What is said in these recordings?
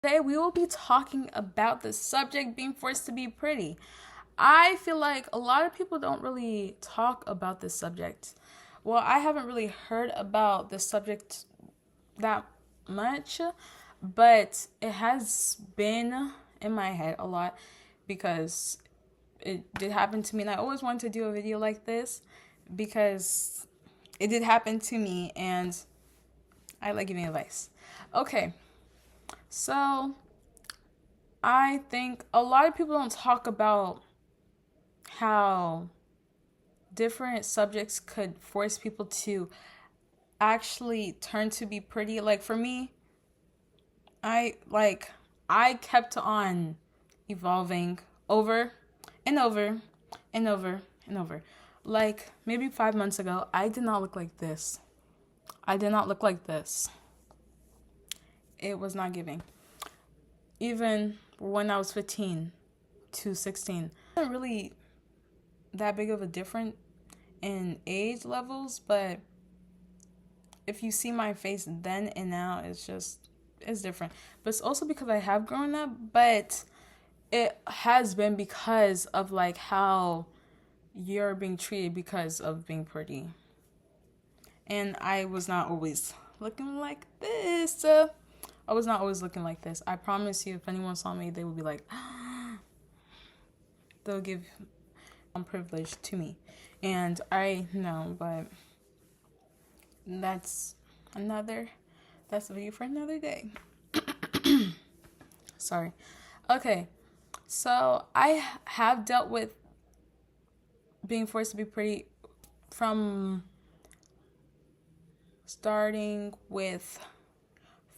Today we will be talking about the subject being forced to be pretty. I feel like a lot of people don't really talk about this subject. Well, I haven't really heard about this subject that much, but it has been in my head a lot because it did happen to me, and I always wanted to do a video like this because it did happen to me and I like giving advice. Okay, so I think a lot of people don't talk about how different subjects could force people to actually turn to be pretty. Like for me, I kept on evolving over and over and over and over. Like maybe 5 months ago, I did not look like this. I did not look like this. It was not giving. Even when I was 15 to 16, it wasn't really that big of a difference in age levels, but if you see my face then and now, it's different. But it's also because I have grown up, but it has been because of like how you're being treated because of being pretty. And I was not always looking like this. I was not always looking like this. I promise you, if anyone saw me, they would be like, they'll give privilege to me. And I know, but that's that's a video for another day. Sorry. Okay, so I have dealt with being forced to be pretty from starting with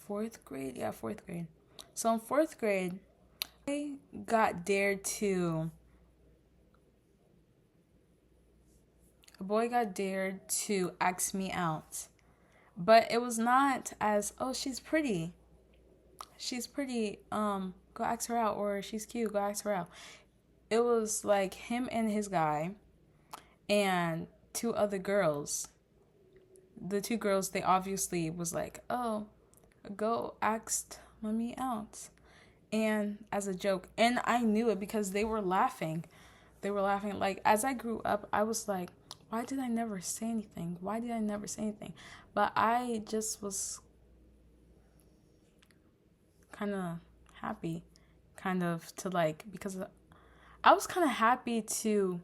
fourth grade. Yeah, fourth grade. So in fourth grade, I got dared to. A boy got dared to ask me out, but it was not as, oh, she's pretty. She's pretty. Go ask her out, or she's cute. Go ask her out. It was like him and his guy, and two other girls. The two girls, they obviously was like, oh, go ask mommy out, and as a joke. And I knew it because they were laughing. They were laughing. Like as I grew up, I was like, why did I never say anything? Why did I never say anything? But I just was kind of happy, kind of to like, because I was kind of happy to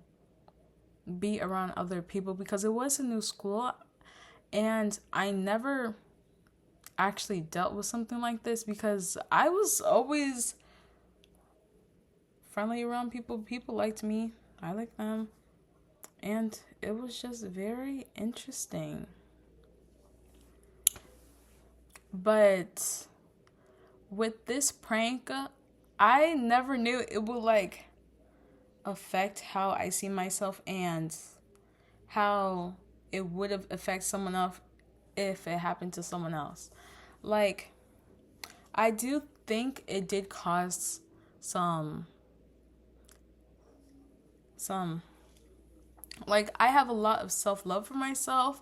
be around other people because it was a new school and I never actually dealt with something like this because I was always friendly around people. People liked me. I liked them. And it was just very interesting. But with this prank, I never knew it would like affect how I see myself and how it would have affected someone else if it happened to someone else. Like, I do think it did cause some like I have a lot of self-love for myself,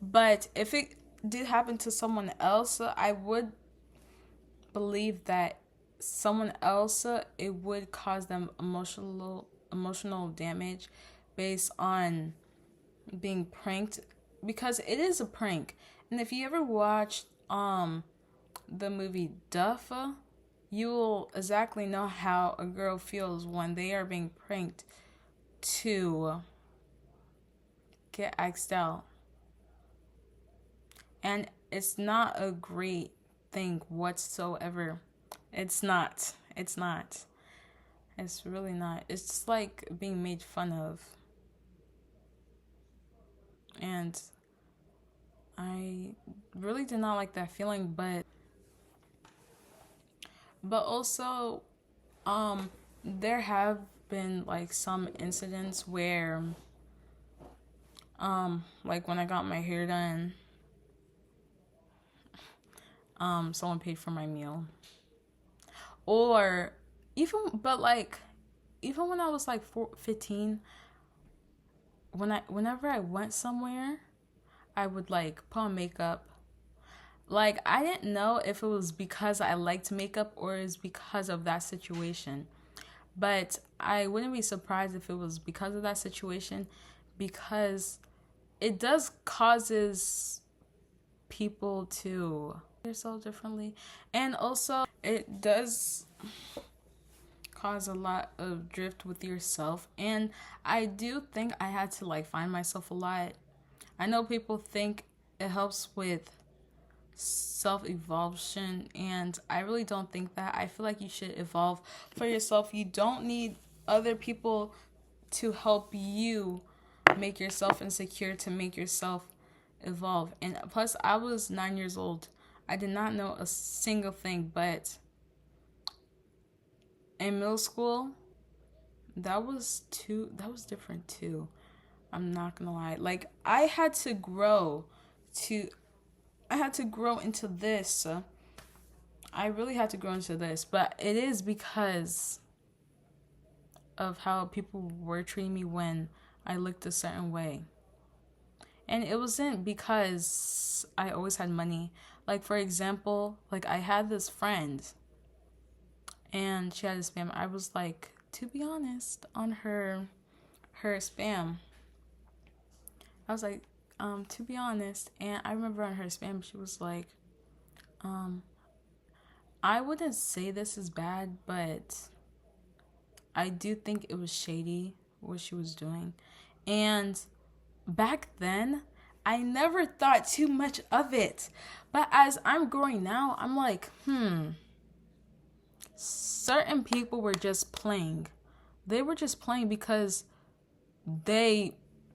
but if it did happen to someone else, I would believe that someone else it would cause them emotional damage based on being pranked because it is a prank. And if you ever watched the movie Duff, you will exactly know how a girl feels when they are being pranked to get asked out. And it's not a great thing whatsoever. It's not. It's not. It's really not. It's like being made fun of. And I really did not like that feeling, but also there have been like some incidents where like when I got my hair done, someone paid for my meal. Or even but like even when I was like 15, whenever I went somewhere, I would like put on makeup. Like, I didn't know if it was because I liked makeup or is because of that situation. But I wouldn't be surprised if it was because of that situation, because it does causes people to yourself differently, and also it does cause a lot of drift with yourself. And I do think I had to like find myself a lot. I know people think it helps with self evolution, and I really don't think that. I feel like you should evolve for yourself. You don't need other people to help you make yourself insecure, to make yourself evolve. And plus, I was 9 years old. I did not know a single thing, but in middle school, that was different too. I'm not gonna lie. Like, to I had to grow into this. I really had to grow into this, but it is because of how people were treating me when I looked a certain way. And it wasn't because I always had money. Like, for example, like I had this friend and she had a spam. I was like, to be honest, on her spam, I was like, to be honest, and I remember on her spam she was like, um, I wouldn't say this is bad, but I do think it was shady what she was doing. And back then, I never thought too much of it. But as I'm growing now, I'm like, certain people were just playing. They were just playing because they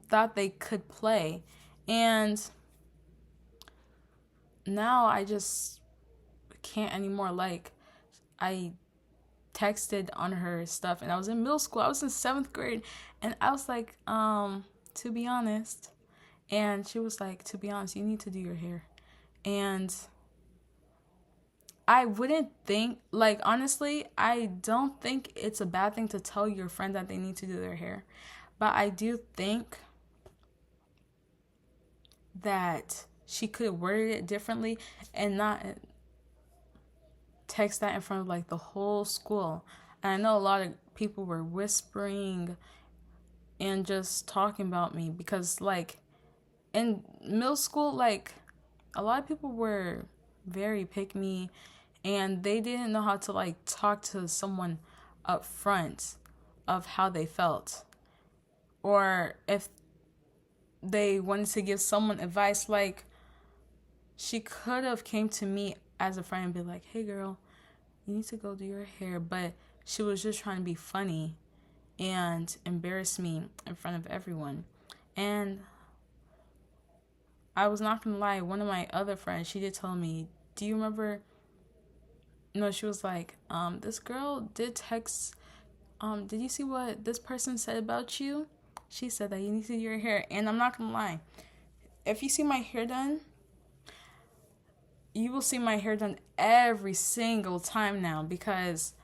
thought they could play. And now I just can't anymore. Like, I texted on her stuff and I was in middle school. I was in 7th grade and I was like, to be honest. And she was like, to be honest, you need to do your hair. And I wouldn't think, like, honestly, I don't think it's a bad thing to tell your friend that they need to do their hair. But I do think that she could have worded it differently and not text that in front of like the whole school. And I know a lot of people were whispering and just talking about me because like in middle school, like a lot of people were very pick me and they didn't know how to like talk to someone up front of how they felt, or if they wanted to give someone advice. Like, she could have came to me as a friend and be like, hey girl, you need to go do your hair, but she was just trying to be funny and embarrass me in front of everyone. And I was not gonna lie, one of my other friends, she did tell me, do you remember? No, she was like, this girl did text, did you see what this person said about you? She said that you need to do your hair. And I'm not gonna lie, if you see my hair done, you will see my hair done every single time now, because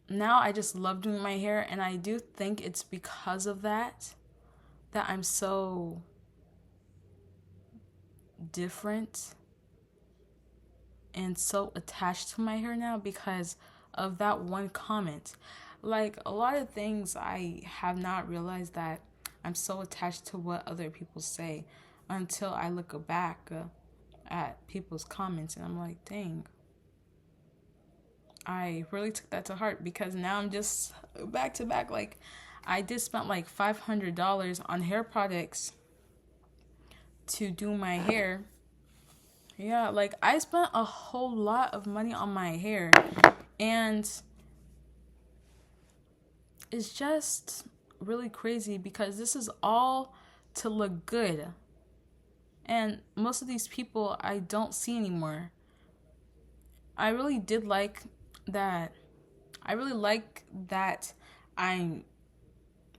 now I just love doing my hair. And I do think it's because of that I'm so different and so attached to my hair now, because of that one comment. Like, a lot of things I have not realized that I'm so attached to what other people say until I look back at people's comments and I'm like, dang, I really took that to heart, because now I'm just back to back. Like, I did spend like $500 on hair products to do my hair. Yeah, like I spent a whole lot of money on my hair, and it's just really crazy because this is all to look good. And most of these people I don't see anymore. I really did like that. I really like that I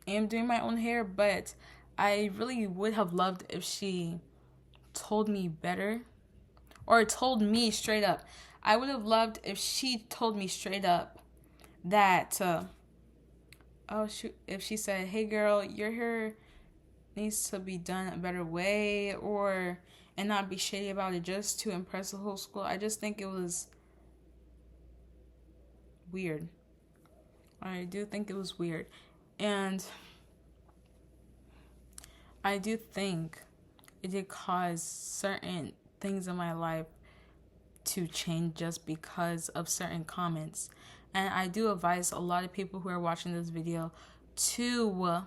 am doing my own hair, but I really would have loved if she told me better, or told me straight up. I would have loved if she told me straight up that, oh shoot, if she said, hey girl, your hair needs to be done a better way, or and not be shady about it just to impress the whole school. I just think it was weird. I do think it was weird. And I do think it did cause certain things in my life to change just because of certain comments. And I do advise a lot of people who are watching this video to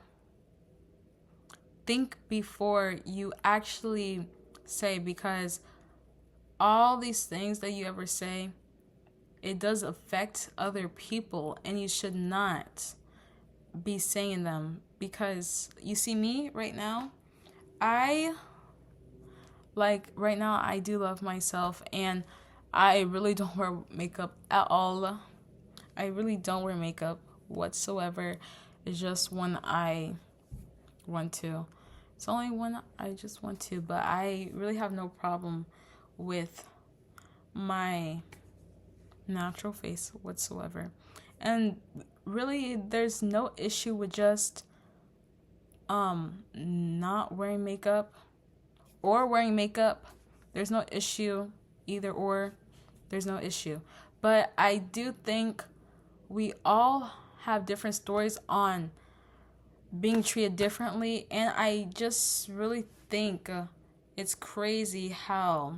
think before you actually say, because all these things that you ever say, it does affect other people, and you should not be saying them. Because you see me right now, right now I do love myself, and I really don't wear makeup at all. I really don't wear makeup whatsoever. It's just when I want to. It's only when I just want to, but I really have no problem with my natural face whatsoever. And really, there's no issue with just not wearing makeup or wearing makeup. There's no issue either or. There's no issue. But I do think we all have different stories on being treated differently, and I just really think it's crazy how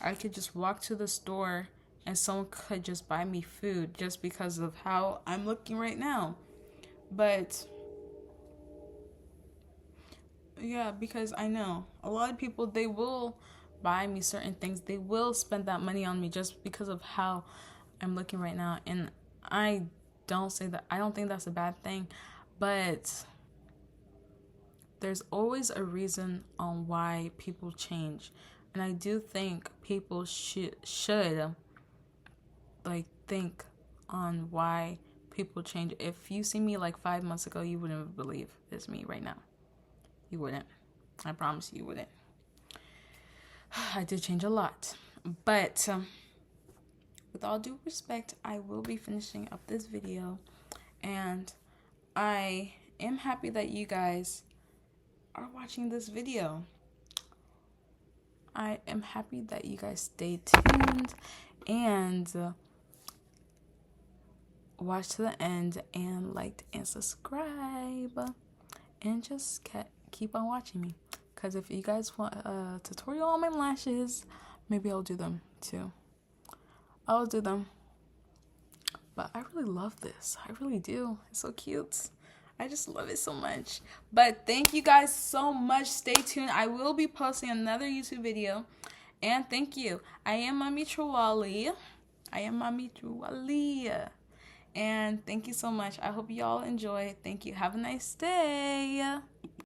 I could just walk to the store and someone could just buy me food just because of how I'm looking right now. But yeah, because I know a lot of people, they will buy me certain things. They will spend that money on me just because of how I'm looking right now. And I don't think that's a bad thing, but there's always a reason on why people change. And I do think people should think on why people change. If you see me like 5 months ago, you wouldn't believe it's me right now. You wouldn't. I promise you wouldn't. I did change a lot. But with all due respect, I will be finishing up this video. And I am happy that you guys are watching this video. I am happy that you guys stayed tuned and watched to the end and liked and subscribe. And just keep on watching me. Because if you guys want a tutorial on my lashes, maybe I'll do them too. I'll do them. But I really love this. I really do. It's so cute. I just love it so much. But thank you guys so much. Stay tuned. I will be posting another YouTube video. And thank you. I am Mommy Truwali. And thank you so much. I hope y'all enjoy. Thank you. Have a nice day.